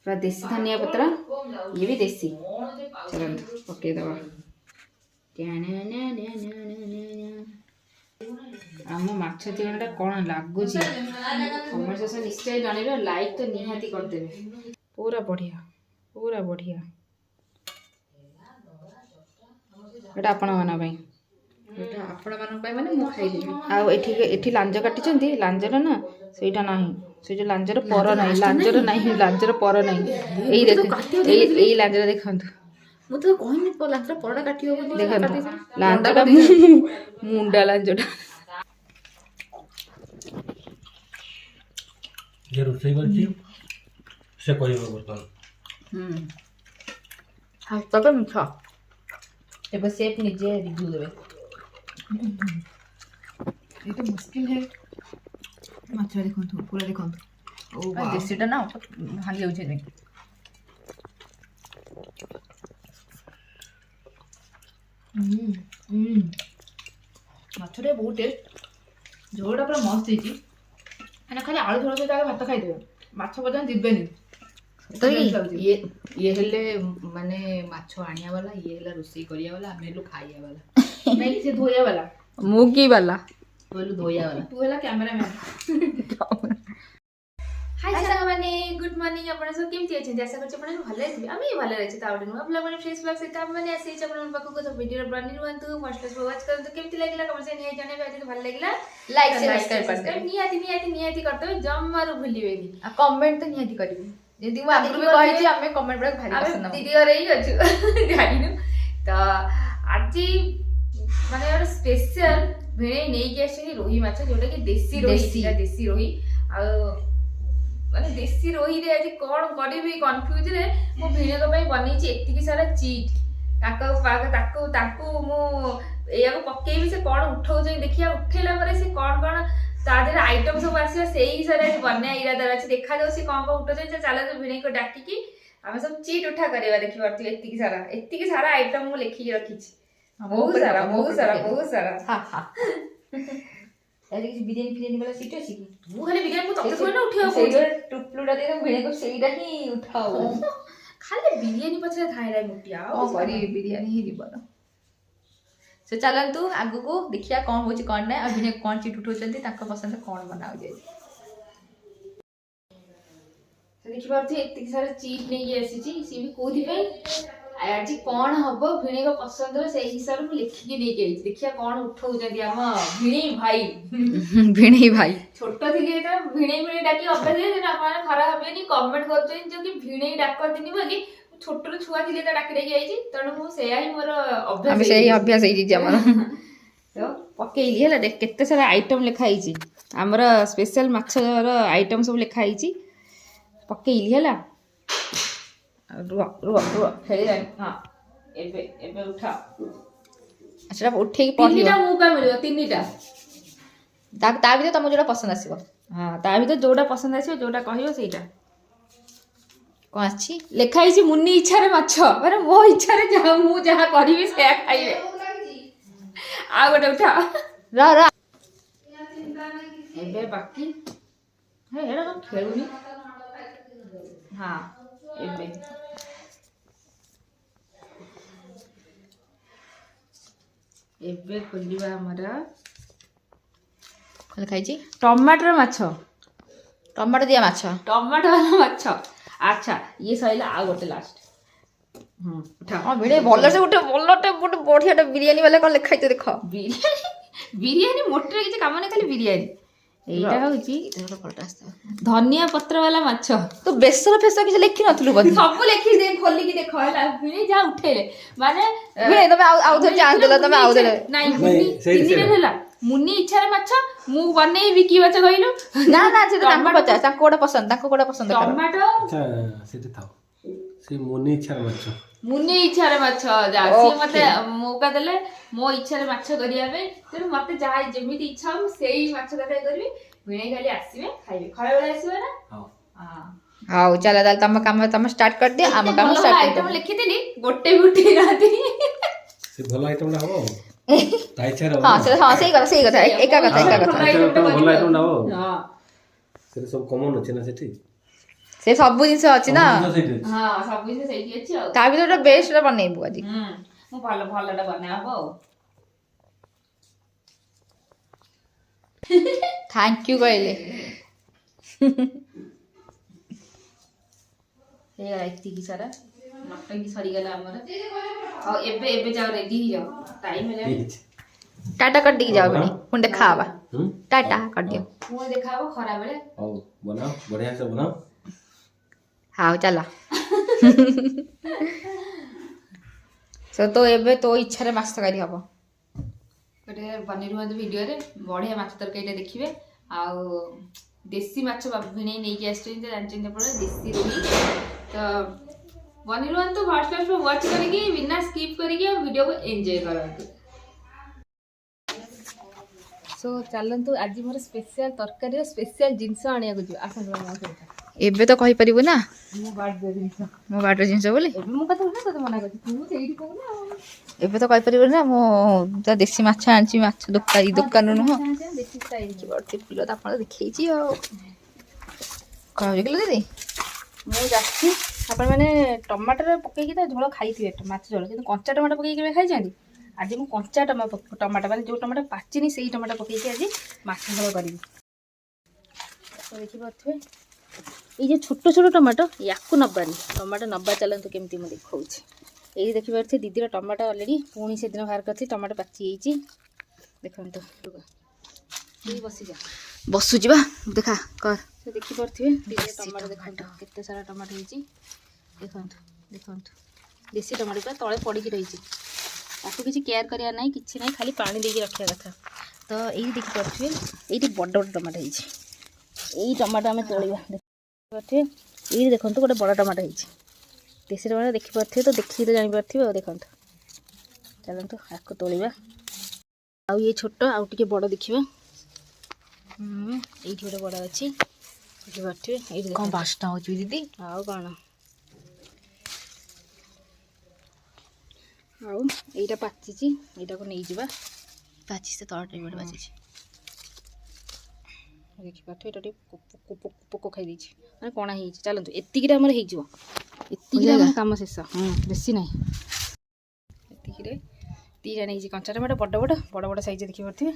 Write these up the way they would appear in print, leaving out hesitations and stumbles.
पूरा देसी धनिया पत्र ये भी देसी चलो पके दबा आम माछ तीनटा कौन लगुच कमेंट सेक्शन निश्चय जनइबे लाइक तो निहाती करदेवे पूरा बढ़िया एटा आपण माना भाई एटा आपण मान माने मु खाइबे आ एठी लांज काटिचंती लांजर ना सेटा नाही से जो लांजर पर नाही लांजर पर नाही एई देख एई लांजर देखंतु मु तो कहनी लांजर परडा काटियो बोली देखंतु लांजरटा मुंडा लांजरटा जे रोसई करछि से कहबो बर्तन हास्ता तो मिठा एबे सेफ निजे रिव्यू देबे ये तो मुश्किल है माछ देखंतु पूरा देखंतु ओ देसीटा ना भांगी जाउछे नै माछरे बहुत टेस्ट झोलटा पूरा मस्त ହେଇଛି एना खाली आलू झोल सहित भात खाइदेवे माछ बजान दिबेनी तो ये हेले माने माछ आनिया वाला ये हेला रोसई करिया वाला हम हेलु खाइया वाला नहीं से धोया वाला मुगी वाला बोलू धोया वाला तू हेला कैमरामैन हाय सागा माने गुड मॉर्निंग आपण सब केमती अछि आशा करछ आपण भले अछि आमी भले रहछि तावडे नु ब्लॉग माने फ्रेश ब्लॉग से काम माने आसी छ आपण पाखु को तो वीडियो बनी रुंतु फर्स्ट क्लास वॉच करंतु केमती लागला कमेंट से निया जाने बाजे भले लागला लाइक से सब्सक्राइब कर नियाती करतो जम्मारु भूलिबेनी आ कमेंट तो नियाती करिवे यदि मु आगु भी कहि छी हमें कमेंट ब्रेक भारी पसंद दीदी रे ही अछि जानिनु तो आज माने और स्पेशल भेणे नै के आसी रोही माछ जोटा कि देसी रोही आ माने देसी रोही रे आज कोन करबी कंफ्यूज रे मु भिणे को पई बनै छी एतिकी सारा चीट ताकू मु एया को पकेबी से कोन उठाउ जे देखिया उठेला परे से कोन तादर आइटम सब आसी से ही सारा बन्या इरादा अछि देखा जाउ से कोन उठो जे चला जो भिणे को डाकी की हमें सब चीट उठा करबा देखि परती एतिकी सारा आइटम मु लिखि के रखी छी बहुत सारा हां अरे कि बिरयानी वाला सीट अछि कि मु खाली बिरयानी को तक थोड़ी ना उठियो से टुपलुडा दे भिणे को सेईडा ही उठाओ खाली बिरयानी पछे थाइराय मुटिया ओ करी बिरयानी ही दिबन से चलंतु आगु को देखिया कोन होची कोन नै अभिने कोन चीट उठोचंती ताको पसंद कोन बनाउ जाय से देखि परथि एतिक सारा चीट नै आसी छी सी भी कोथि पे आज कोन हबो भिणे को पसंद रे से हिसाब में लिखि के नै के देखिया कोन उठौ जदी हम भिणे भाई छोटो थिले त भिणे डाकी अभ्यास जे अपन खराब हेबेनी कमेंट करछन जो कि भिणे डाक दिनी बोली छोटो छुआ थिले त डाकी दे जाई छी तणु मु सेया ही मोर अभ्यास हम सेही अभ्यास हे जी हमर तो पकेइली हला देख केते सारा आइटम लिखा ही छी हमर स्पेशल माछर आइटम सब लिखा ही छी पकेइली हला रुआ खेली जाए हां एबे उठा अच्छा उठे की तीनटा मु का मिलियो तीनटा ता भी तुम जोड़ा पसंद आसीबो हां ता भी तो जोड़ा पसंद आसीबो जोड़ा कहियो सेटा कोन अछि लेखा ही मुन्नी इच्छा रे माछ माने मो इच्छा रे जा मु जहा करबी से खाइबे आ गोटे उठा रा एबे बाकी हे एरा हम खेलुनी हां एबे खोलिबा हमरा खोल खाइ छी टमाटर माछ टमाटर दिया माछ टमाटर वाला माछ अच्छा ये सहिला आ गोटे लास्ट उठा हां भिडे बोलर से गोटे बढ़िया बिरयानी वाला कोन लिखाइ तो देखो बिरयानी मोटर किछ काम नै खाली बिरयानी एटा होची एटा फलटा आस्ता धनिया पत्र वाला माछ तो बेसर फेसर किछ लिखि नथलु बदी सब लिखि दे खोली की देखो हला भिडे जा उठेले माने भिडे तमे आउ धर चांस देला तमे आउ देले नाही मुन्नी देला मुन्नी इच्छा रे माछ मु बनै विकी माछ कहिलु ना से तांको पचा तांको कोडा पसंद टमाटो अच्छा सेते थाओ से मुन्नी इच्छा रे माछ जा से मते मौका देले मो इच्छा रे माछ करिया बे तेनु मते जा जेमिति इच्छा हम सेही माछ तरकारी करबी भिणे खाली आसीबे खाइबे खरा बेला आसीबे ना हां हां चला दाल तम स्टार्ट कर दे हम काम स्टार्ट कर आइटम लिखि देली गोटे राती से भलो आइटम ना हो ताई छारो हां सही कथा एका कथा भलो आइटम ना हो हां से सब कॉमन अछि ना सेठी ସେ ସବୁ ଜିନିଷ ଅଛି ନା ସେଇଠି ଅଛି। ହଁ ସବୁ ଜିନିଷ ସେଇଠି ଅଛି ଆଉ ତା ଭିତରେ ଗୋଟେ ବେଷ୍ଟଟା ବନେଇବୁ ଆଜି। ମୁଁ ଭଲଟା ବନା ହବ ଆଉ ଥ୍ୟାଙ୍କ ୟୁ କହିଲେ। ହେଇଗଲା ଏତିକି ସାରା ମଟନ କି ସରିଗଲା ଆମର। ଆଉ ଏବେ ଯାଅ ରେଡି ହେଇଯାଅ ଟାଇମ ହେଲାଣି। ଟାଟା କରିଦେଇକି ଯାଅ ପୁଣି ପୁଣି ଦେଖା ହବା। ଟାଟା କରିଦିଅ। ପୁଣି ଦେଖା ହବ ଖରା ବେଳେ। ହଉ ବନାଅ ବଢିଆ ସେ ବନାଅ। ହଉ ଚାଲ। ତ ଏବେ ତୋ ଇଚ୍ଛାରେ ମାଛ ତରକାରୀ ହବ। ଗୋଟେ ବନେଇ ରୁହନ୍ତୁ ଭିଡ଼ିଓରେ ବଢ଼ିଆ ମାଛ ତରକାରୀଟା ଦେଖିବେ। ଆଉ ଦେଶୀ ମାଛ ଭିଣେଇ ନେଇକି ଆସିଛନ୍ତି ଜାଣିଛନ୍ତି ଆପଣ ଦେଶୀ ରୋହି। ତ ବନେଇ ରୁହନ୍ତୁ ଫାର୍ଷ୍ଟ ୱାଚ୍ କରିକି ବିନା ସ୍କିପ୍ କରିକି ଆଉ ଭିଡ଼ିଓକୁ ଏନ୍ଜୟ କରନ୍ତୁ। ସୋ ଚାଲନ୍ତୁ ଆଜି ମୋର ସ୍ପେଶିଆଲ ତରକାରୀର ସ୍ପେଶିଆଲ ଜିନିଷ ଆଣିବାକୁ ଯିବା। ଆସନ୍ତୁ ମୋ ସହିତ। ଏବେ ତ କହିପାରିବୁ ନା ମୋ ବାର୍ଥଡେ ଜିନିଷ ମୋ ବାର୍ଥଡେ ଜିନିଷ ବୋଲି। ଏବେ ମୁଁ କଥା ହୁଏ ତତେ ମନା କରିଛି ତୁ ସେଇଠି କହୁନା ଆଉ। ଏବେ ତ କହିପାରିବୁନି ନା ମୁଁ ତ ଦେଶୀ ମାଛ ଆଣିଛି ମାଛ ଦୋକାନରୁ ନୁହଁ। ଦେଶୀ ଷ୍ଟାଇଲ ଫୁଲ ତ ଆପଣ ଦେଖେଇଛି ଆଉ କହିବି କିଲୋ ଦିଦି। ମୁଁ ଯାଉଛି ଆପଣମାନେ ଟମାଟର ପକେଇକି ତା ଝୋଳ ଖାଇଥିବେ ମାଛ ଝୋଳ କିନ୍ତୁ କଞ୍ଚା ଟମାଟୋ ପକେଇକି କେବେ ଖାଇଛନ୍ତି? ଆଜି ମୁଁ କଞ୍ଚା ଟମାଟୋ ମାନେ ଯେଉଁ ଟମାଟୋ ପାଚିନି ସେଇ ଟମାଟୋ ପକେଇକି ଆଜି ମାଛ ଝୋଳ କରିବି। ଦେଖିପାରୁଥିବେ ଏଇ ଯେ ଛୋଟ ଛୋଟ ଟମାଟୋ ୟାକୁ ନବାନି ଟମାଟୋ ନବା ଚାଲନ୍ତୁ କେମିତି ମୁଁ ଦେଖାଉଛି। ଏଇ ଦେଖିପାରୁଥିବେ ଦିଦିର ଟମାଟୋ ଅଲରେଡ଼ି ପୁଣି ସେଦିନ ବାହାର କରିଥିଲି ଟମାଟୋ ପାଚି ଯାଇଛି ଦେଖନ୍ତୁ। ବସୁଛି ବା ଦେଖା କର। ଦେଖିପାରୁଥିବେ ଦିଦିର ଟମାଟୋ ଦେଖନ୍ତୁ କେତେ ସାରା ଟମାଟୋ ହେଇଛି ଦେଖନ୍ତୁ ଦେଖନ୍ତୁ। ଦେଶୀ ଟମାଟୋ ପୁରା ତଳେ ପଡ଼ିକି ରହିଛି ତାକୁ କିଛି କେୟାର କରିବାର ନାହିଁ କିଛି ନାହିଁ ଖାଲି ପାଣି ଦେଇକି ରଖିବା କଥା। ତ ଏଇ ଦେଖିପାରୁଥିବେ ଏଇଠି ବଡ଼ ବଡ଼ ଟମାଟୋ ହେଇଛି। ଏଇ ଟମାଟୋ ଆମେ ତୋଳିବା ଦେଖିପାରୁଥିବେ। ଏଇଠି ଦେଖନ୍ତୁ ଗୋଟେ ବଡ଼ ଟମାଟୋ ହେଇଛି ଦେଶୀ ଟମାଟୋ ଦେଖିପାରୁଥିବେ ତ ଦେଖିକି ତ ଜାଣିପାରୁଥିବେ ଆଉ ଦେଖନ୍ତୁ। ଚାଲନ୍ତୁ ଆକୁ ତୋଳିବା। ଆଉ ଇଏ ଛୋଟ ଆଉ ଟିକେ ବଡ଼ ଦେଖିବା। ଏଇଠି ଗୋଟେ ବଡ଼ ଅଛି ଦେଖିପାରୁଥିବେ। ଏଇଠି କ'ଣ ବାସ୍ନା ହେଉଛି ଦିଦି? ଆଉ କ'ଣ ଆଉ ଏଇଟା ପାଚିଛି ଏଇଟାକୁ ନେଇଯିବା। ପାଚିଛି ତଳଟା ବି ଗୋଟେ ପାଚିଛି। ଦେଖିପାରୁଥିବେ ଏଇଟା ଟିକେ ପୋକ ଖାଇଦେଇଛି ମାନେ କଣା ହେଇଯାଇଛି। ଚାଲନ୍ତୁ ଏତିକିରେ ଆମର ହେଇଯିବ। ଏତିକିରେ ଆମର କାମ ଶେଷ। ବେଶୀ ନାହିଁ ଏତିକିରେ ଦୁଇଟା ନେଇଛି କଞ୍ଚା ଟମାଟୋ ବଡ଼ ବଡ଼ ସାଇଜ୍ ଦେଖିପାରୁଥିବେ।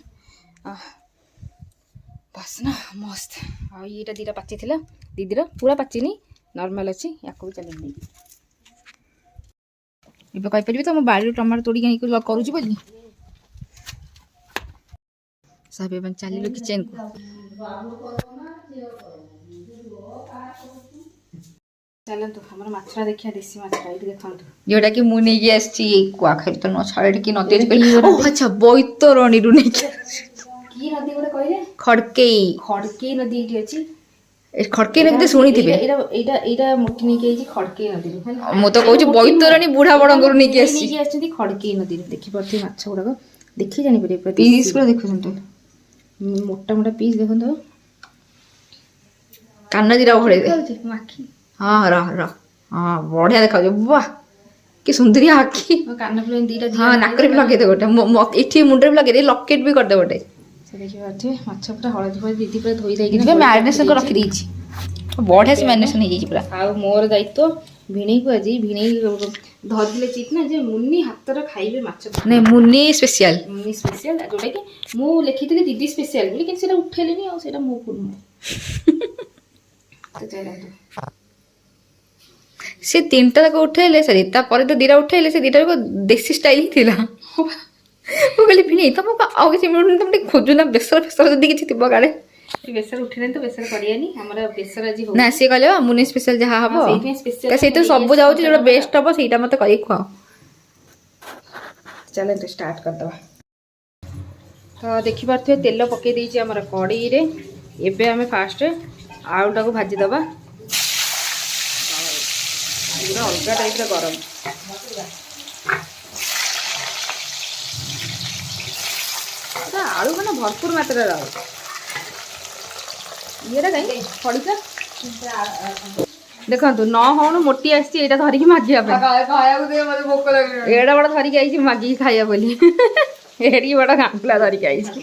ବାସ୍ନା ମସ୍ତ। ଆଉ ଏଇଟା ଦୁଇଟା ପାଚିଥିଲା ଦିଦିର ପୁରା ପାଚିନି ନର୍ମାଲ୍ ଅଛି ୟାକୁ ବି ଚାଲିକି ନେଇକି। ଏବେ କହିପାରିବି ତ ମୋ ବାଡ଼ିରୁ ଟମାଟୋ ତୋଡ଼ିକି ଆଣିକି କରୁଛି ବୋଲି। ସାହେବ ମାନେ ଚାଲିଲୁ କିଚେନ୍କୁ। ଚାଲନ୍ତୁ ଆମର ମାଛଟା ଦେଖିବା ଦେଶୀ ମାଛଟା ଏଇଠି ଦେଖନ୍ତୁ ଯୋଉଟା କି ମୁଁ ନେଇକି ଆସିଛି କୁଆଖାଇ ତ ନୁହଁ ଛାଡ଼ ଟିକେ ନଦୀ ଅଛି ଆଚ୍ଛା ବୈତରଣୀରୁ ନେଇକି କି ନଦୀ ଗୋଟେ କହିଲେ? ଖଡ଼କେଇ ନଦୀ ଏଇଠି ଅଛି। ଖଡ଼କେଇ ନଦୀ ଶୁଣିଥିବେ। ଏଇଟା ମୋଟି ନେଇକି ଯାଇଛି ଖଡ଼କେଇ ନଦୀରୁ। ମୁଁ ତ କହୁଛି ବୈତରଣୀ ବୁଢ଼ା ବଡ଼ଙ୍କରୁ ନେଇକି ଆସିଛନ୍ତି ଖଡ଼କେଇ ନଦୀରୁ। ଦେଖିପାରୁଥିବେ ମାଛ ଗୁଡ଼ାକ ଦେଖି ଜାଣିପାରିବେ ପିସ୍ ପୁରା ଦେଖୁଛନ୍ତି ମୋଟା ମୋଟା ପିସ୍ ଦେଖନ୍ତୁ। କାନ ଦିଟା ଘୋଡ଼େଇ ଦେ। ଆଖି ହଁ ରହ ହଁ ବଢ଼ିଆ ଦେଖାଯାଉଛି। ବାଃ କି ସୁନ୍ଦରିଆ ଆଖି। କାନ ଫୁଲ ଦିଟା ହଁ ନାକରେ ବି ଲଗେଇଦେ ଗୋଟେ ଏଠି ମୁଣ୍ଡରେ ବି ଲଗେଇଦେ ଲକେଟ୍ ବି କରିଦେ ଗୋଟେ। ସେ ଦେଖିପାରୁଥିବେ ମାଛ ପୁରା ହଳଦୀ ଦିଦି ପୁରା ଧୋଇ ଦେଇକି ମ୍ୟାରିନେସନ୍ କରି ରଖିଦେଇଛି ବଢ଼ିଆ ସେ ମ୍ୟାରିନେସନ୍ ହେଇଯାଇଛି ପୁରା। ଆଉ ମୋର ଦାୟିତ୍ୱ ଭିଣେଇକୁ ଆଜି ଭିଣେଇ ଧରିଥିଲେ ଚିଟ୍ ନା ଯେ ମୁନି ହାତର ଖାଇବେ ମାଛ ନାଇଁ ମୁନି ସ୍ପେଶିଆଲ ଯୋଉଟାକି ମୁଁ ଲେଖିଥିଲି ଦିଦି ସ୍ପେଶିଆଲ ବୋଲି କିନ୍ତୁ ସେଇଟା ଉଠେଇଲିନି ଆଉ ସେଇଟା ମୋ ଭୁଲ ନୁହେଁ। ସେ ତିନିଟା ଯାକ ଉଠେଇଲେ ସରି ତାପରେ ତ ଦିଟା ଉଠେଇଲେ ସେ ଦିଟା ଯାକ ଦେଶୀ ଷ୍ଟାଇଲ ହିଁ ଥିଲା। ମୁଁ କହିଲି ଭିଣେଇ ତମକୁ ଆଉ କିଛି ମିଳୁନି ତମେ ଟିକେ ଖୋଜୁନା ବେସର ଯଦି କିଛି ଥିବ କାଳେ। ବେସର ଉଠିଲାନି ତ ବେସର କରିବାନି ଆମର ବେସର ଆଜି ନା ସିଏ କହିଲେ ମୁନି ସ୍ପେଶାଲ ଯାହା ହବ ସେଇଥିରେ ସବୁ ଯାଉଛି ଯୋଉଟା ବେଷ୍ଟ ହବ ସେଇଟା ମତେ କରିକି ଖୁଆଅ। ଚାଲନ୍ତୁ ଷ୍ଟାର୍ଟ କରିଦେବା। ତ ଦେଖିପାରୁଥିବେ ତେଲ ପକେଇ ଦେଇଛି ଆମର କଡ଼େଇରେ। ଏବେ ଆମେ ଫାଷ୍ଟ ଆଳୁଟାକୁ ଭାଜିଦେବା। ପୁରା ଅଲଗା ଟାଇପ୍ର ଗରମ। ଆଳୁ ମାନେ ଭରପୁର ମାତ୍ରାରେ ଆଳୁ। ଇଏଟା କାହିଁ ପଡ଼ିକା ଦେଖନ୍ତୁ ନ ହଉଣୁ ମୋଟି ଆସିଛି ଏଇଟା ଧରିକି ମାଗିବା ପାଇଁ। ଏଇଟା ବଡ଼ ଧରିକି ଆଇଛି ମାଗିକି ଖାଇବା ବୋଲି। ଏଡ଼ିକି ବଡ଼ ଗାଙ୍ଗୁଲା ଧରିକି ଆଇଛି।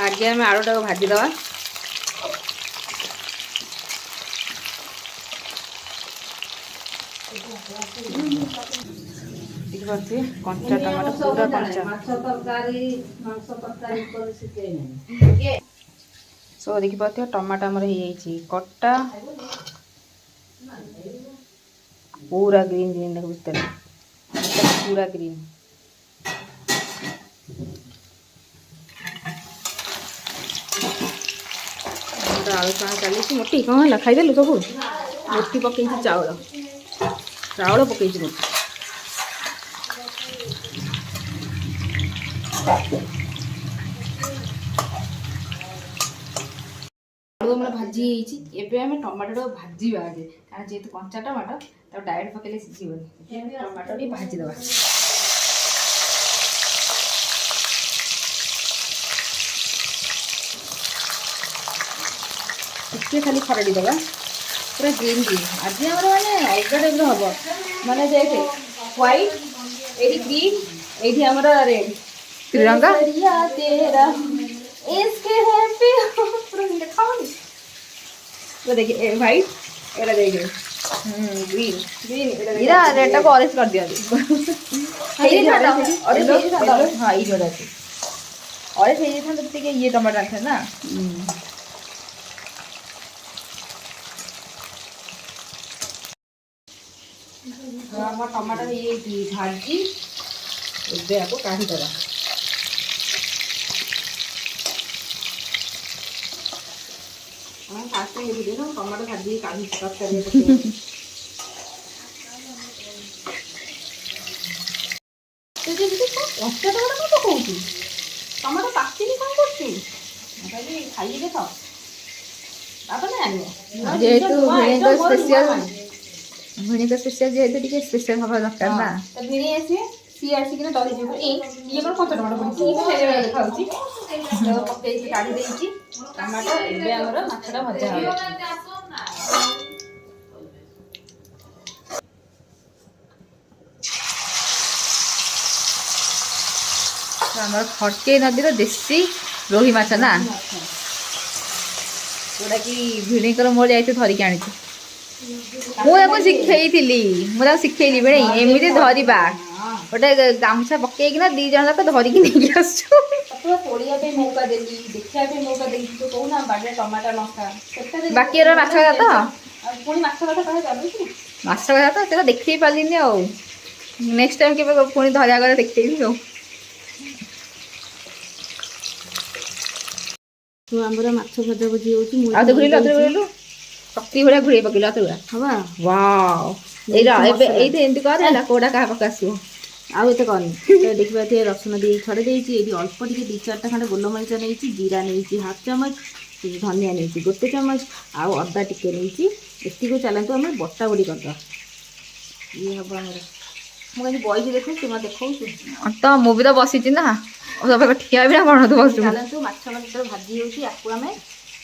ଆଗେ ଆମେ ଆଳୁଟାକୁ ଭାଜିଦେବା। ଦେଖିପାରୁଥିବେ କଞ୍ଚା ଟମାଟୋ ପୁରା କଞ୍ଚା। ସୋ ଦେଖିପାରୁଥିବେ ଟମାଟୋ ଆମର ହେଇଯାଇଛି କଟା पूरा ग्रीन ग्रीन देखो ଭିତରେ पूरा ग्रीन। आलू छଣା चली मोटी कौन है खाईदेलु सब मोटी पकई चाउल चाउल पकई मोटी आलू आम भाजी एवं टमाटो भाजवा आगे कारण जेहतु कंचा टमाटो तो डायरेक्ट पकड़े सीझीबनी टमाटो टी भाजीदवा। टिके खाली खरड़ी दवा पूरा ग्रीन ग्रीन आज आम मैंने अलग टाइप हम माने देखे व्हाइट ये ग्रीन ये आम रेड त्रिरंगा तेरा इसके हैप्पी तो देखिए व्हाइट एरा देखिए ग्रीन ग्रीन इरा रेड को ऑरेंज कर दिया ऑरेंज हां ये जोड़ा है ऑरेंज है था तो ये टमाटर था ना हम टमाटर ये भाजी एबे आपको काढ़ी दवा। फास्ट में ये ना टमाटर भाजी काढ़ी कट करके तो जे कच्चा टमाटर को पकाउची टमाटर पाचिनी कोन करछु खाली खाइए देखो आपने आनियो जेतु भिनेगर स्पेशल जेतु टिके स्पेशल हवा दरकार ना तो भिने आसी सी आसी कि डरी जेबो ये कोन कच्चा टमाटर पड़ी ये फेरे देखाउची तो पकई के काढ़ी देइची टमाटर एबे हमर माछटा भजा हो हमर फटके नदी रो देसी रोही माछ ना जोड़ा कि भिणेकर मोर जाइते धरिक आनी मुझे शिखई मुझे शिखली बेड़े एमती धरवा गोटे गामछा पकईक दी जन जाक धरिकी नहीं मौका देली देखा मौका देली तो कहूना बाड़े टमाटर लंका बाकी माछ कथा तो माछ कथा तो देखे पार्ली नेक्स्ट टाइम के पुणी धरिया गले देखी आमर माछ भजा भुजी हो शक्ति भाया घुड़े पकड़ हाँ वाओ एमती कर कोड़ा क्या पकासो आउ ये कौन देखिए रसुन दी छड़े देती अल्प टे दी चार्टा खंडे गोलमरीच नहीं जीरा नहीं हाफ चामच धनिया नहीं गोटे चामच आउ अदा टिके नहीं एति चलतु आम बटा बुड़ी करद ये हम मुझे बही देखो तुम देखो तो मुझे तो बसी ना ठिया भी कौन तो बस चलतु माछ भाजी होमें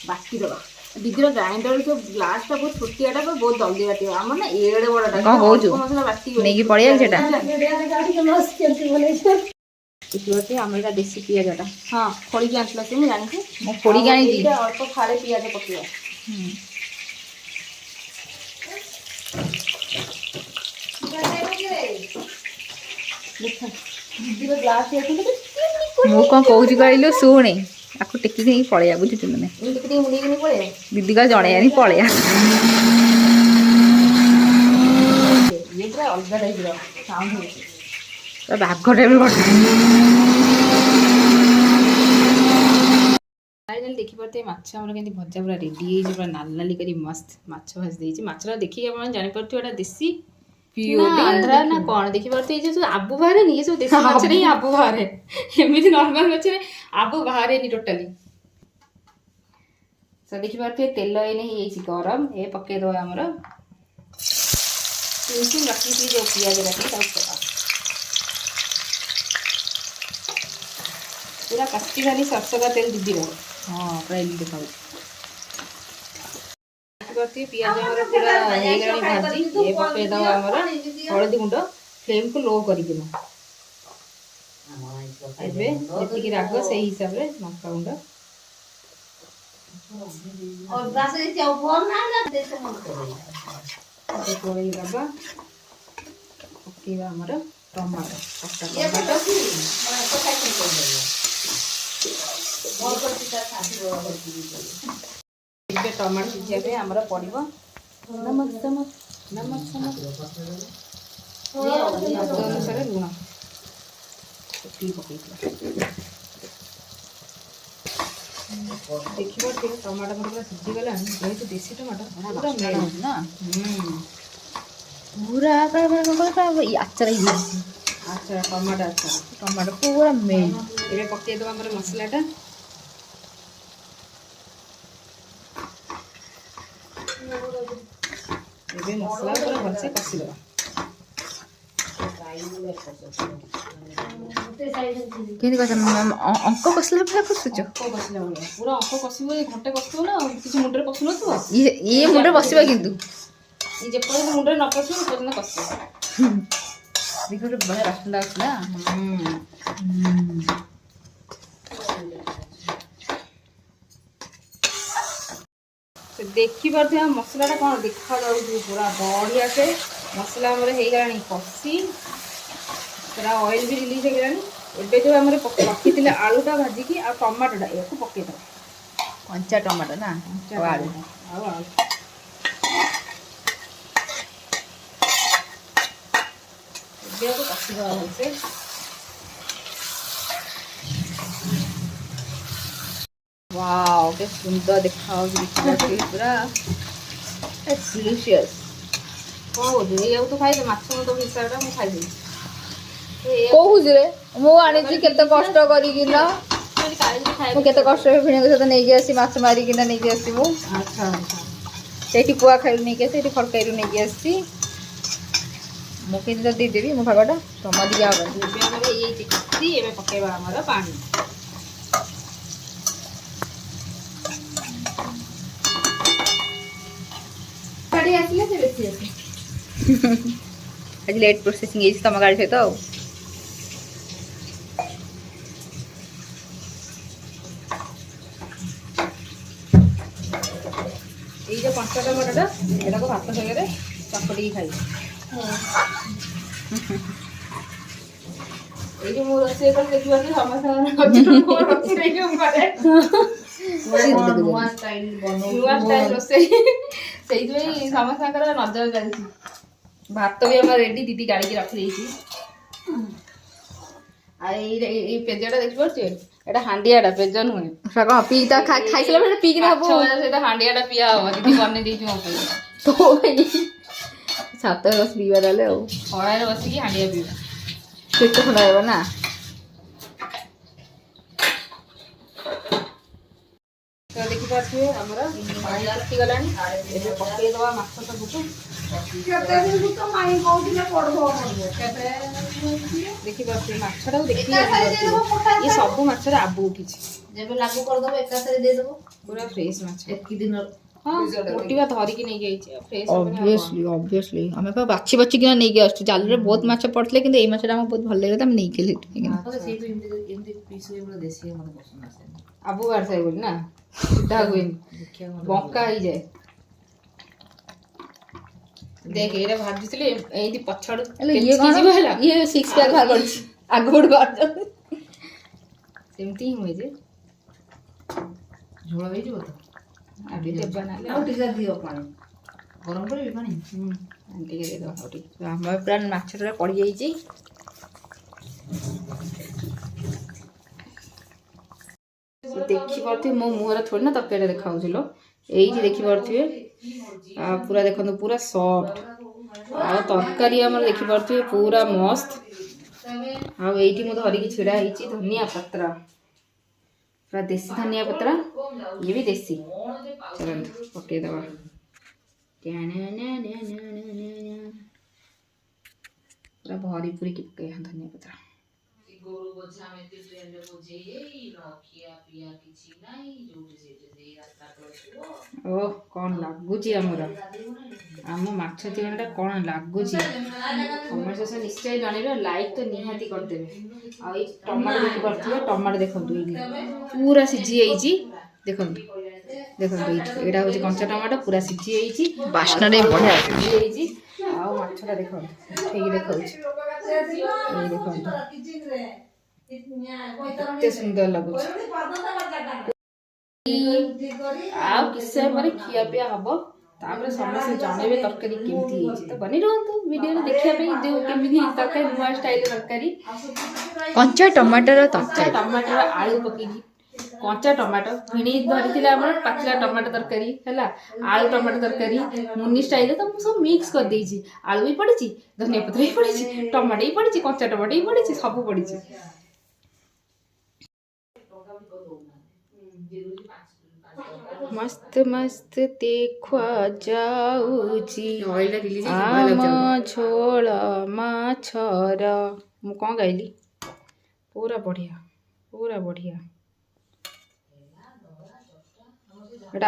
बाटी दबा दीदी ग्राइंडर जो ग्लास टा बहुत छोटियाटा बहुत जल्दी बाटी आम ना एड़े बड़ाटा कौन कहूँ मसला बाटी पड़े आम देसी पियाजटा हाँ खोड़ी आनला से मुझे जानी खोड़ी आनी अल्प फाड़े पियाज पकड़ मु कौन कहूँ कहलु शुणे आपको टेक नहीं पलैया बुझे मैंने दीदी का जन पलैया बाघ टाइप देखिपे माछ के भजा पूरा रेडी पूरा नाल नाली कर मस्त माछ भाजी माछटा देखिए आप जापर देसी आंध्रा ना कौन देखिए जो आबू बाहर नहीं सब देसी माछ नहीं आबू बाहर एमती नॉर्मल माछ आबू बाहर नहीं टोटाली सब देखिए तेल ये गरम ये पकईद आमर बाकी जो पियाज पका पूरा काटी वाली सरसों तेल दीदी हाँ पूरा देखा पियाज पूरा भाजी ये पकईद हलदी गुंड फ्लेम को लो कर राग से हिसाब से लंका गुंड ଗୋଳେଇ ଦବା ପକେଇବା ଆମର ଟମାଟୋ କଟା ଟମାଟୋ ଏବେ ଟମାଟୋ ସିଝିବା ପାଇଁ ଆମର ପଡ଼ିବ ନମକ ସ୍ୱାଦ ଅନୁସାରେ ଲୁଣ ପକେଇଥିଲା ଦେଖିବ ଟିକେ ଟମାଟୋ ପୁରା ସିଝିଗଲାଣି ଯେହେତୁ ଦେଶୀ ଟମାଟୋ ପୁରା ମେଳୁଛି ନା ପୁରା ଆଚାର ହେଇଯାଇଛି ଆଚାର ଟମାଟୋ ଆଚାର ଟମାଟୋ ପୁରା ମେନ୍ ଏବେ ପକେଇଦେବା ଆମର ମସଲାଟା ଏବେ ମସଲା ପୁରା ଭଲସେ କଷିଦେବା କେମିତି କଷା ଅଙ୍କ କଷିଲା ଭଳିଆ କଷୁଛ କଷିଲା ଭଳିଆ ପୁରା ଅଙ୍କ କଷିବ ଘଣ୍ଟେ କଷିବ ନା କିଛି ମୁଣ୍ଡରେ ପଶୁନଥିବ ଇଏ ମୁଣ୍ଡରେ ବସିବା କିନ୍ତୁ ଇଏ ଯେପର୍ଯ୍ୟନ୍ତ ମୁଣ୍ଡରେ ନ ପଶିବ ସେପର୍ଯ୍ୟନ୍ତ କଷିବ ଦେଖ ଗୋଟେ ବଢ଼ିଆ ବାସ୍ନା ଅଛି ନା ଦେଖିପାରୁଥିବା ମସଲାଟା କ'ଣ ଦେଖାଯାଉଛି ପୁରା ବଢ଼ିଆ ସେ ମସଲା ଆମର ହେଇଗଲାଣି କଷି ପୁରା ଅଏଲ୍ ବି ରିଲିଜ୍ ହେଇଗଲାଣି ଏବେ ଯେଉଁ ଆମର ରଖିଥିଲେ ଆଳୁଟା ଭାଜିକି ଆଉ ଟମାଟୋଟା ଏହାକୁ ପକେଇଦେବା କଞ୍ଚା ଟମାଟୋ ନା ଆଳୁ ଆଉ ଆଳୁ ଏବେ ଆକୁ କଷିଦେବା ଭଲସେ वाव के सुंदर दिखाओ पूरा डिलीशियस कौन बोल ये तो खाई माछ तो हिसाब मु खाई दे कहूँ रे मु आनी केते कष्ट करिकिना मु केते कष्ट भिणी सहित नहीं आसी माछ मारिकिना नहीं आसी मु अच्छा सेठी पुआ खाई नहीं आसी सेठी फड़काई नहीं आसी मु के दे देबी मो भागटा टमा दिया ये हमर ये चिकसी एबे पकेबा हमर पानी आज लेट प्रोसेसिंग है तम गाड़ी सहित जो कंचा टमाटोटा यहाँ भात सागर चपटी खाई ये मो रोसे देखा समस्त ସମସ୍ତଙ୍କର ନଜର ଚାଲିଛି ଭାତ ବି ଆମର ରେଡି ଦିଦି ଗାଳିକି ରଖିଦେଇଛି ଆଉ ଏଇ ପେଜଟା ଦେଖିପାରୁଛୁ ଏଇଟା ହାଣ୍ଡିଆଟା ପେଜ ନୁହେଁ କ'ଣ ପିଇଟା ଖାଇସାରିଲା ବେଳେ ପିଇକି ହବ ସେଇଟା ହାଣ୍ଡିଆଟା ପିଆ ହବ ଦିଦି ବନେଇ ଦେଇଛି ମୋ ପାଇଁ ତ ଛାତରେ ବସି ପିଇବା ତାହେଲେ ଆଉ ଖଳାରେ ବସିକି ହାଣ୍ଡିଆ ପିଇବା ପେଟ ଥଣ୍ଡା ହେବ ନା ଦେଖିପାରୁଥିବେ ଆମର ପାଣି ଆସିଗଲାଣି ଏବେ ପକେଇଦେବା ମାଛ ସବୁକୁ ଦେଖିପାରୁଥିବେ ମାଛଟାକୁ ଦେଖିକି ଇଏ ସବୁ ମାଛରେ ଆବୁ ଉଠିଛି ଯେବେ ଲାଗୁ କରିଦେବ ଏକାଥରେ ଦେଇଦେବ ପୁରା ଫ୍ରେଶ୍ ମାଛ ଏତିକି ଦିନ ହଁ ଗୋଟିବା ଧରିକି ନେଇକି ଆଇଛି ଅବଭିୟସଲି ଆମେ ବାଛି ବାଛିକିନା ନେଇକି ଆସୁଛୁ ଜାଲରେ ବହୁତ ମାଛ ପଡ଼ିଥିଲେ କିନ୍ତୁ ଏଇ ମାଛଟା ଆମକୁ ବହୁତ ଭଲ ଲାଗିଲା ଆମେ ନେଇକି ଆବୁ ବାହାରିଥାଏ ବୋଲି ନା ସିଧା ହୁଏନି ବଙ୍କା ହେଇଯାଏ देख ये भाजुଥିଲି ଏଇଠି ପଛଡୁ ଇଏ ସିକ୍ସ ପ୍ୟାକ୍ ବାହାର କରିଛି ଆଗ ଗୋଟେ ବାହାର ସେମିତି ହିଁ ହୁଏ ଯେ ଝୋଳ ହେଇଯିବ ତ ଆଗେ ଦେବା ନା ଆଉ ଟିକେ ଦିଅ ପାଣି ଗରମ କରିବି ପାଣି ଟିକେ ଦେଇଦେବା ଆଉ ଟିକେ ଆମର ପୁରା ମାଛଟା ପଡ଼ିଯାଇଛି ଦେଖିପାରୁଥିବେ ମୋ ମୁହଁରେ ଥୋଡ଼ି ନା ତରକାରୀ ଦେଖାଉଥିଲ ଏଇଠି ଦେଖିପାରୁଥିବେ पूरा देखो पूरा सॉफ्ट आ तरकारी आम देखिपे पूरा मस्त आईटी मु धरिकी छिड़ा होती धनिया पत्र पूरा देसी धनिया पत्र ये भी देसी चलो पकईदबा पूरा भरी पूरी की पकई धनिया पत्र ओ कौन लगुच आम माछ तिगणटा कौन लगुच कमेंट सेक्शन निश्चय जानवे लाइक तो निहाती करदे टमाटो देखिए टमाटो देखो पूरा सीझी देखो ଦେଖନ୍ତୁ ଏଇଟା ହେଉଛି କଞ୍ଚା ଟମାଟୋ ପୁରା ସିଝି ଯାଇଛି ବାସ୍ନାରେ ବଢ଼ିଆ ସିଝି ଯାଇଛି। ଆଉ ମାଛଟା ଦେଖନ୍ତୁ ଠିକ୍ ଦେଖାଉଛି ଏଇ ଦେଖନ୍ତୁ କେତେ ସୁନ୍ଦର ଲାଗୁଛି। ଆଉ କିଛି ସମୟ ପରେ ଖିଆ ପିଆ ହବ ତାପରେ ସମସ୍ତେ ଜଣେଇବେ ତରକାରୀ କେମିତି ହେଇଛି। ତ ବନେଇ ରୁହନ୍ତୁ ଭିଡ଼ିଓରେ ଦେଖିବା ପାଇଁ ଯେଉଁ କେମିତି ହେଇଛି ତରକାରୀ ନୂଆ ଷ୍ଟାଇଲ ତରକାରୀ କଞ୍ଚା ଟମାଟର ତରକାରୀ ଟମାଟର ଆଳୁ ପକେଇକି କଞ୍ଚା ଟମାଟୋ ଭିଣେଇ ଧରିଥିଲା ଆମର ପାଚିଲା ଟମାଟୋ ତରକାରୀ ହେଲା ଆଳୁ ଟମାଟୋ ତରକାରୀ ମୁନି ଷ୍ଟାଇଲରେ ତ ମୁଁ ସବୁ ମିକ୍ସ କରିଦେଇଛି। ଆଳୁ ବି ପଡ଼ିଛି ଧନିଆ ପତ୍ର ବି ପଡ଼ିଛି ଟମାଟୋ ବି ପଡ଼ିଛି କଞ୍ଚା ଟମାଟୋ ବି ପଡ଼ିଛି ସବୁ ପଡ଼ିଛି। ମସ୍ତ ମସ୍ତ ଦେଖା ଯାଉଛି ଆମ ଝୋଳ ମାଛର। ମୁଁ କ'ଣ ଗାଇଲି ପୁରା ବଢ଼ିଆ ପୁରା ବଢ଼ିଆ। ଏଇଟା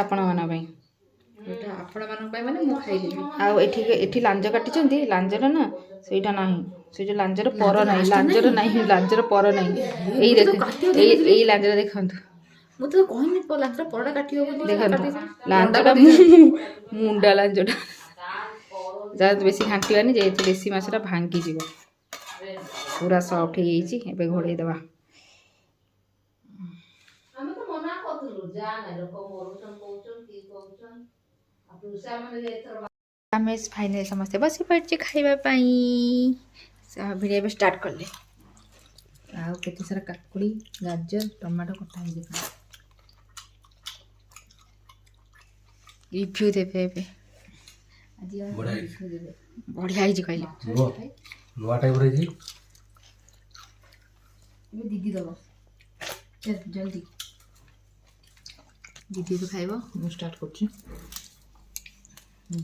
ଆପଣମାନଙ୍କ ପାଇଁ ମାନେ ମୁଁ ଖାଇଦେବି। ଆଉ ଏଠି ଲାଞ୍ଜ କାଟିଛନ୍ତି ଲାଞ୍ଜର ନା ସେଇଟା ନାହିଁ ସେ ଯେଉଁ ଲାଞ୍ଜର ପର ନାହିଁ ଲାଞ୍ଜର ପର ନାହିଁ ଏଇ ଲାଞ୍ଜର ଦେଖନ୍ତୁ ମୁଁ ତ କହିନି ଲାଞ୍ଚର ପରଟା କାଟିବ ବୋଲି ଦେଖନ୍ତୁ ଲାଞ୍ଜଟା ମୁଣ୍ଡା ଲାଞ୍ଜଟା ଯାହା ବେଶୀ ଘାଣ୍ଟିବାନି ଯେହେତୁ ଦେଶୀ ମାଛଟା ଭାଙ୍ଗିଯିବ। ପୁରା ସଫ୍ଟ ହେଇଯାଇଛି ଏବେ ଘୋଡ଼େଇ ଦେବା। ଆମେ ଫାଇନାଲି ସମସ୍ତେ ବସି ପଡ଼ିଛେ ଖାଇବା ପାଇଁ। ଭିଡ଼ିଓ ଏବେ ଷ୍ଟାର୍ଟ କଲେ ଆଉ କେତେ ସାରା କାକୁଡ଼ି ଗାଜର ଟମାଟୋ କଟା ହେଇଯିବ ରିଭ୍ୟୁ ଦେବେ ଏବେ ଆଜି ବଢ଼ିଆ ହେଇଛି କହିଲେ ନୂଆ ଟାଇପ୍ର ହେଇଛି। ଏବେ ଦିଦି ଦେବ ଜଲ୍ଦି ଦିଦି ଏବେ ଖାଇବ। ମୁଁ ଷ୍ଟାର୍ଟ କରୁଛି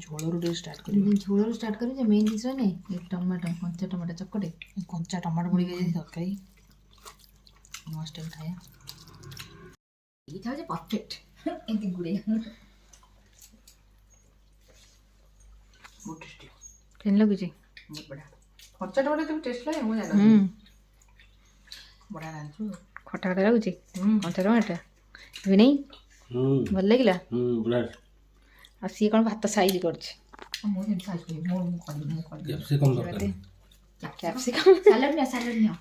ଝୋଳରୁ ଟିକେ ଷ୍ଟାର୍ଟ କରିବି। ଝୋଳରୁ ଷ୍ଟାର୍ଟ କରିବି ଯେ ମେନ୍ ଜିନିଷ ନାହିଁ ଏ ଟମାଟୋ କଞ୍ଚା ଟମାଟୋ ଚକଟେ କଞ୍ଚା ଟମାଟୋ ପଡ଼ିକି ଯଦି ତରକାରୀ ନୂଆ ଷ୍ଟାଇଲ୍ ଖାଇବା ଏଇଟା ହେଉଛି ପରଫେକ୍ଟ ଏମିତି ଗୁଡ଼େଇ ବହୁତ ଟେଷ୍ଟି କେମିତି ଲାଗୁଛି ବହୁତ ବଢ଼ିଆ। କଞ୍ଚା ଟମାଟୋ କେବେ ଟେଷ୍ଟ ଲାଗେ ମୁଁ ଜାଣିନି ବଢ଼ିଆ ଜାଣିଛୁ ଖଟା ଖଟା ଲାଗୁଛି କଞ୍ଚା ଟମାଟୋ ଭିଣେଇ ଭଲ ଲାଗିଲା। ଆଉ ସିଏ କ'ଣ ଭାତ ସାଇଜ୍ କରୁଛି ମୁଁ ସେମିତି ସାଇଜ୍ କରିବି ମୁଁ କରିବି କ୍ୟାପ୍ସିକମ୍ ସାଲାଡ଼ ନିଅ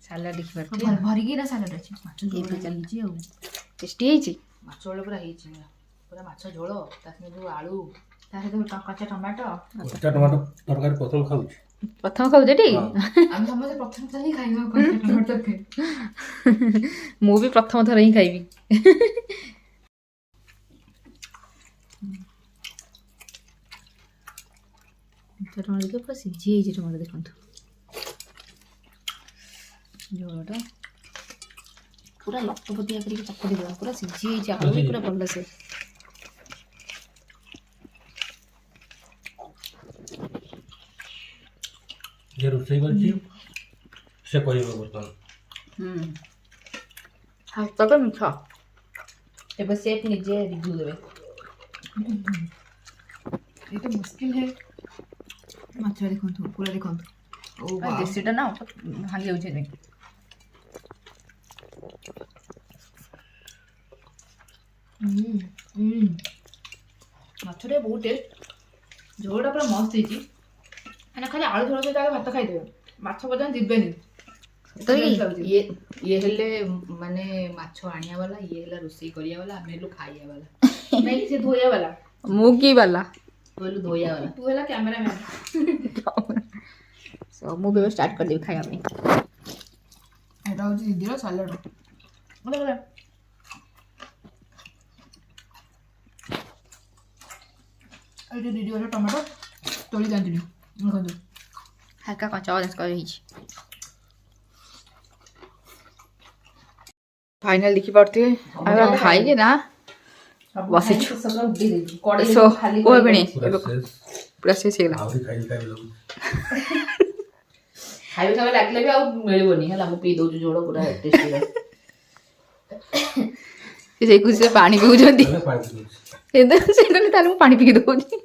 ସାଲାଡ଼ ଦେଖିପାରୁଛି ଭରିକି ନା ସାଲାଡ଼ ଅଛି ମାଛ ଝୋଳ ଚାଲିଛି ଆଉ ଟେଷ୍ଟି ହେଇଛି। ମାଛ ଝୋଳ ପୁରା ହେଇଛି ପୁରା ମାଛ ଝୋଳ ତା ସାଙ୍ଗେ ଯେଉଁ ଆଳୁ ତା ସହିତ କଞ୍ଚା ଟମାଟୋ ତରକାରୀ ପ୍ରଥମ ଖାଉଛି ପ୍ରଥମ ଖାଉଛ ଟି ଆମେ ସମସ୍ତେ ପ୍ରଥମ ଥର ହିଁ ଖାଇବା କଞ୍ଚା ଟମାଟୋ ତରକାରୀ। ମୁଁ ବି ପ୍ରଥମ ଥର ହିଁ ଖାଇବି। ଟମାଟୋ ଦେଖିବ ପୁରା ସିଝି ହେଇଛି ଟମାଟୋ ଦେଖନ୍ତୁ ଝୋଳଟା ପୁରା ଲଟପତିଆ କରିକି ଚକଟି ଦେବା ପୁରା ସିଝି ହେଇଛି ଆଳୁ ବି ପୁରା ଭଲସେ। ଯେ ରୋଷେଇ କରିଛି ସେ କହିବ ବର୍ତ୍ତମାନ ହାତ ମିଛ ଏବେ ସେ ନିଜେ ରିଭ୍ୟୁ ଦେବେ। ଏଇଟା ମୁସ୍କିଲ ହେ ମାଛ ଦେଖନ୍ତୁ ପୁରା ଦେଖନ୍ତୁ ଦେଶୀଟା ନା ଭାଙ୍ଗି ଯାଉଛି ଏବେ ମାଛଟା ବହୁତ ଟେଷ୍ଟ ଝୋଳଟା ପୁରା ମସ୍ତ ହେଇଛି ମାନେ ଖାଲି ଆଳୁ ଝୋଳ ସହିତ ଭାତ ଖାଇଦେବେ ମାଛ ପର୍ଯ୍ୟନ୍ତ ଯିବେନି। ଇଏ ହେଲେ ମାନେ ମାଛ ଆଣିବା ବାଲା ଇଏ ହେଲା ରୋଷେଇ କରିବା ବାଲା ଆମେ ହେଲୁ ଖାଇବା ବାଲା ନାଇଁ ସେ ଧୋଇବା ବାଲା ମୁଁ କି ବାଲା ତୁ ହେଲୁ ଧୋଇବା ବାଲା ତୁ ହେଲା କ୍ୟାମେରାମ୍ୟାନ୍। ମୁଁ ବି ଷ୍ଟାର୍ଟ କରିଦେବି ଖାଇବା ପାଇଁ। ଏଇଟା ହେଉଛି ଦିଦିର ସାଲାଡ଼ ଏଇଠି ଦିଦି ଗୋଟେ ଟମାଟୋ ତୋଳି ଯାଆନ୍ତିନି ଦେଖନ୍ତୁ ହାଲକା କଞ୍ଚା ଅରେଞ୍ଜ କଲର୍ ହେଇଛି। ଫାଇନାଲ ଦେଖିପାରୁଥିବେ ଆମେ ଖାଇକି ନା ବସିଛୁ ପୁରା ଶେଷ ହେଇଗଲା। ଖାଇବା ଲାଗିଲେ ବି ଆଉ ମିଳିବନି ହେଲା ମୁଁ ପିଇ ଦଉଛି ଝୋଳ ପୁରା ଟେଷ୍ଟି। ସେଇ ଖୁସିରେ ପାଣି ପିଉଛନ୍ତି ସେଇଟା ତାହେଲେ ମୁଁ ପାଣି ପିଇ ଦଉଛି।